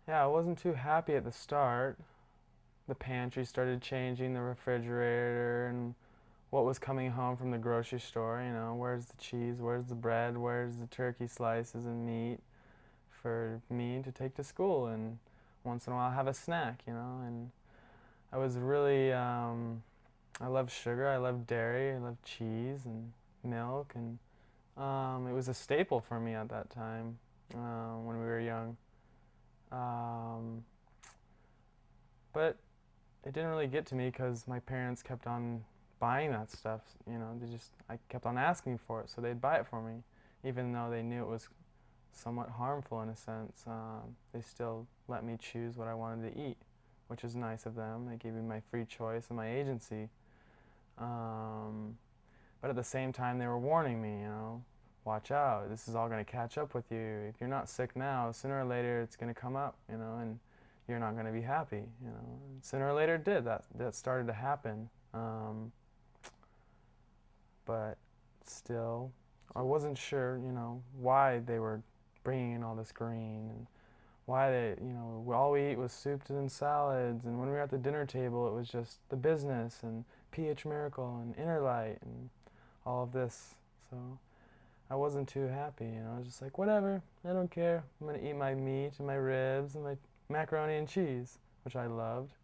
Yeah, I wasn't too happy at the start. The pantry started changing, the refrigerator, and what was coming home from the grocery store. Where's the cheese, where's the bread, where's the turkey slices and meat for me to take to school, and once in a while have a snack. And I was really, I love sugar, I love dairy, I love cheese and milk, and it was a staple for me at that time when we were young. Um, but it didn't really get to me because my parents kept on buying that stuff. I kept on asking for it, so they'd buy it for me, even though they knew it was somewhat harmful in a sense. They still let me choose what I wanted to eat, which is nice of them. They gave me my free choice and my agency. Um, but at the same time, they were warning me, watch out. This is all going to catch up with you. If you're not sick now, sooner or later it's going to come up, and you're not going to be happy. And sooner or later it did. That started to happen. But still, I wasn't sure, why they were bringing in all this green and why all we eat was soups and salads. And when we were at the dinner table, it was just the business and pH Miracle and Inner Light and all of this. So I wasn't too happy. I was just like, whatever, I don't care. I'm gonna eat my meat and my ribs and my macaroni and cheese, which I loved.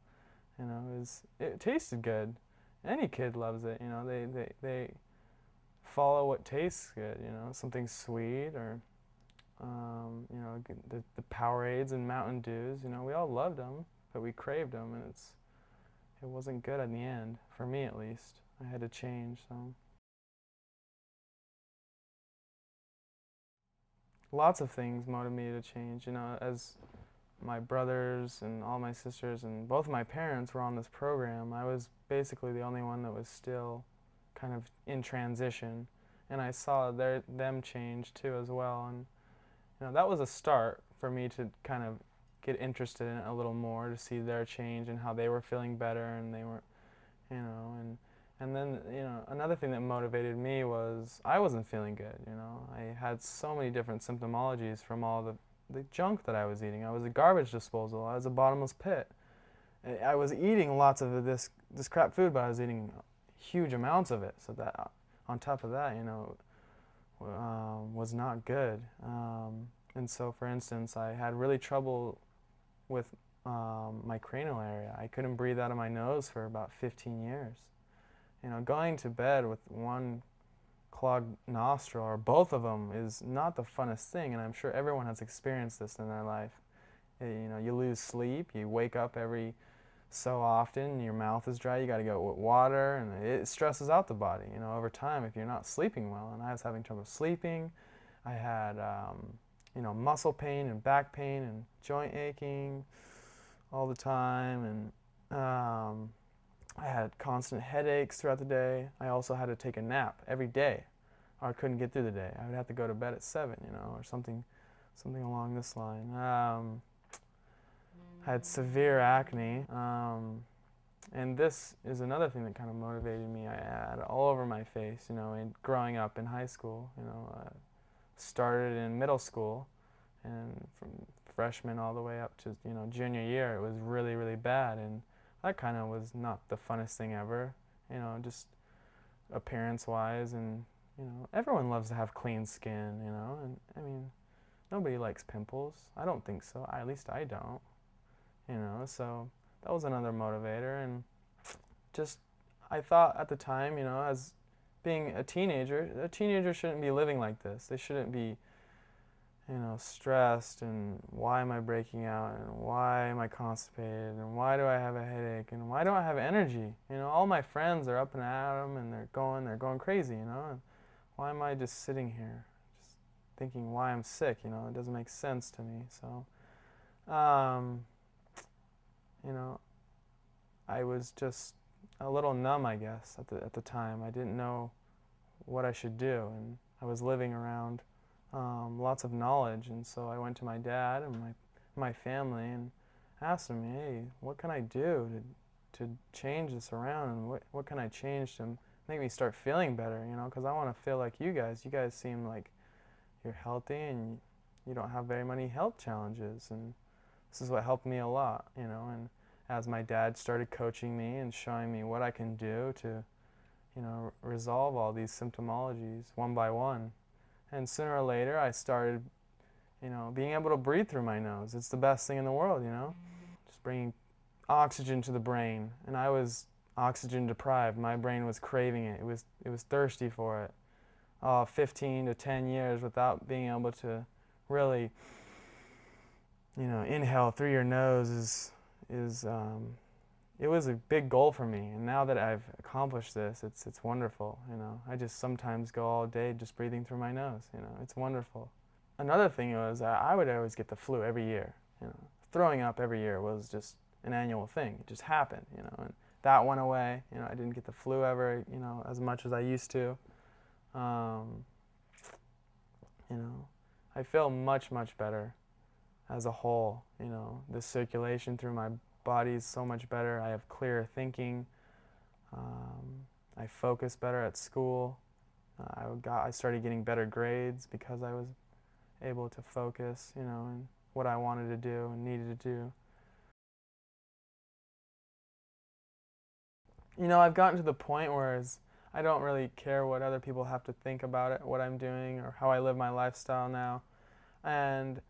It tasted good. Any kid loves it. They follow what tastes good. Something sweet or the Powerades and Mountain Dews. We all loved them, but we craved them, and it wasn't good in the end for me at least. I had to change. So lots of things motivated me to change. As my brothers and all my sisters and both of my parents were on this program, I was basically the only one that was still kind of in transition, and I saw them change too as well. And that was a start for me to kind of get interested in it a little more, to see their change and how they were feeling better, and they were, and then another thing that motivated me was I wasn't feeling good. I had so many different symptomologies from all the junk that I was eating. I was a garbage disposal. I was a bottomless pit. I was eating lots of this crap food, but I was eating huge amounts of it. So that on top of that, was not good. And so, for instance, I had really trouble with my cranial area. I couldn't breathe out of my nose for about 15 years. Going to bed with one clogged nostril or both of them is not the funnest thing, and I'm sure everyone has experienced this in their life. You lose sleep, you wake up every so often, your mouth is dry, you got to go with water, and it stresses out the body, over time if you're not sleeping well. And I was having trouble sleeping. I had, muscle pain and back pain and joint aching all the time, and I had constant headaches throughout the day. I also had to take a nap every day, or I couldn't get through the day. I would have to go to bed at 7, or something along this line. I had severe acne, and this is another thing that kind of motivated me. I had all over my face, growing up in high school. Started in middle school, and from freshman all the way up to junior year, it was really, really bad, and that kind of was not the funnest thing ever. Just appearance-wise, and everyone loves to have clean skin. And I mean, nobody likes pimples. I don't think so. At least I don't. So that was another motivator. And just, I thought at the time, as being a teenager shouldn't be living like this. They shouldn't be, stressed, and why am I breaking out, and why am I constipated, and why do I have a headache, and why don't I have energy? All my friends are up and at 'em, and they're going crazy, and why am I just sitting here, just thinking why I'm sick? It doesn't make sense to me. So, I was just a little numb, I guess, at the time. I didn't know what I should do, and I was living around lots of knowledge, and so I went to my dad and my family and asked him, hey, what can I do to change this around, and what can I change to make me start feeling better, because I want to feel like you guys. You guys seem like you're healthy and you don't have very many health challenges, and this is what helped me a lot, you know. And as my dad started coaching me and showing me what I can do to, you know, resolve all these symptomologies one by one. And sooner or later, I started, you know, being able to breathe through my nose. It's the best thing in the world, you know. Just bringing oxygen to the brain. And I was oxygen deprived. My brain was craving it. It was thirsty for it. 15 to 10 years without being able to really, you know, inhale through your nose is it was a big goal for me. And now that I've accomplished this, it's wonderful. You know, I just sometimes go all day just breathing through my nose. You know, it's wonderful. Another thing was I would always get the flu every year. You know, throwing up every year was just an annual thing. It just happened. You know, and that went away. You know, I didn't get the flu ever. You know, as much as I used to. You know, I feel much better as a whole. You know, the circulation through my body is so much better. I have clearer thinking. I focus better at school. I started getting better grades because I was able to focus, you know, and what I wanted to do and needed to do. You know, I've gotten to the point where I don't really care what other people have to think about it, what I'm doing, or how I live my lifestyle now. And,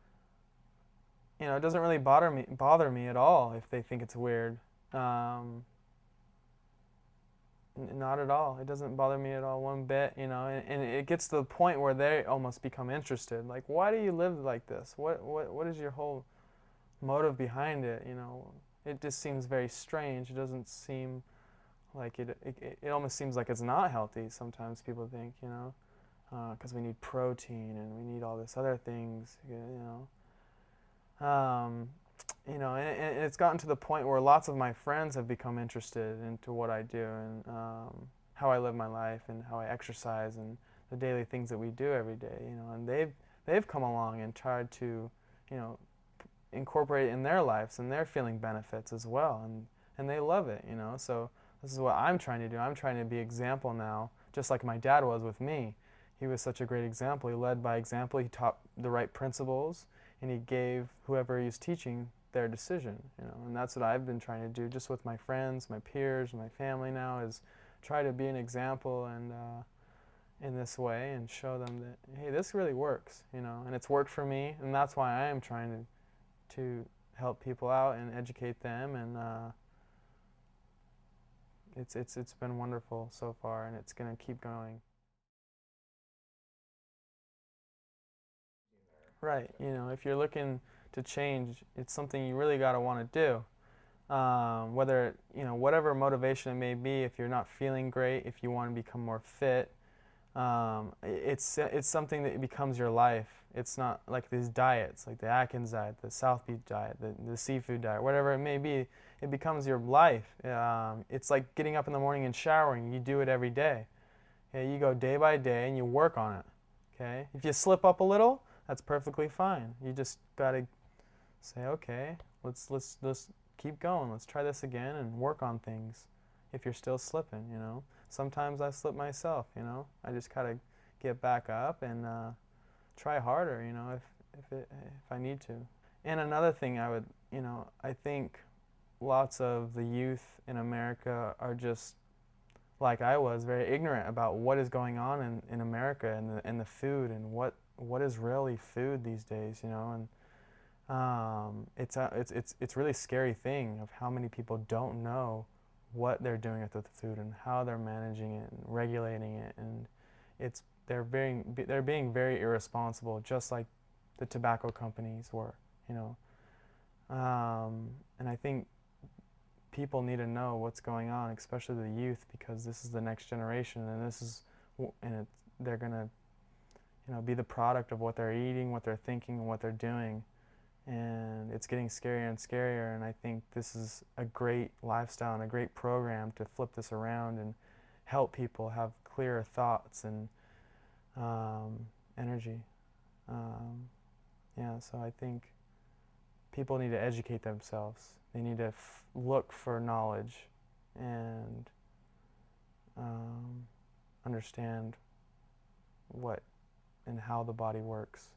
you know, it doesn't really bother me at all if they think it's weird. Not at all. It doesn't bother me at all one bit, you know, and it gets to the point where they almost become interested. Like, why do you live like this? What is your whole motive behind it, you know? It just seems very strange. It doesn't seem like it almost seems like it's not healthy sometimes, people think, you know, because we need protein and we need all this other things, you know. You know, and it's gotten to the point where lots of my friends have become interested into what I do and how I live my life and how I exercise and the daily things that we do every day, you know, and they've come along and tried to, you know, incorporate it in their lives and they're feeling benefits as well, and they love it, you know. So this is what I'm trying to do. I'm trying to be example now, just like my dad was with me. He was such a great example. He led by example. He taught the right principles, and he gave whoever he was teaching their decision, you know. And that's what I've been trying to do, just with my friends, my peers, my family now, is try to be an example and in this way, and show them that, hey, this really works, you know. And it's worked for me, and that's why I am trying to help people out and educate them, and it's been wonderful so far, and it's going to keep going. Right, you know, if you're looking to change, it's something you really got to want to do. Whether, you know, whatever motivation it may be, if you're not feeling great, if you want to become more fit, it's something that becomes your life. It's not like these diets, like the Atkins diet, the South Beach diet, the seafood diet, whatever it may be. It becomes your life. It's like getting up in the morning and showering. You do it every day. Okay? You go day by day and you work on it. Okay? If you slip up a little, that's perfectly fine. You just gotta say, okay, let's keep going. Let's try this again and work on things. If you're still slipping, you know. Sometimes I slip myself, you know. I just gotta get back up and try harder, you know, if I need to. And another thing I would, you know, I think lots of the youth in America are just like I was, very ignorant about what is going on in America and the food and what is really food these days, you know. And it's really scary thing of how many people don't know what they're doing with the food and how they're managing it and regulating it, and they're being very irresponsible, just like the tobacco companies were, you know. And I think people need to know what's going on, especially the youth, because this is the next generation, and they're gonna, you know, be the product of what they're eating, what they're thinking, and what they're doing. And it's getting scarier and scarier, and I think this is a great lifestyle and a great program to flip this around and help people have clearer thoughts and energy. Yeah, so I think people need to educate themselves. They need to look for knowledge and understand what and how the body works.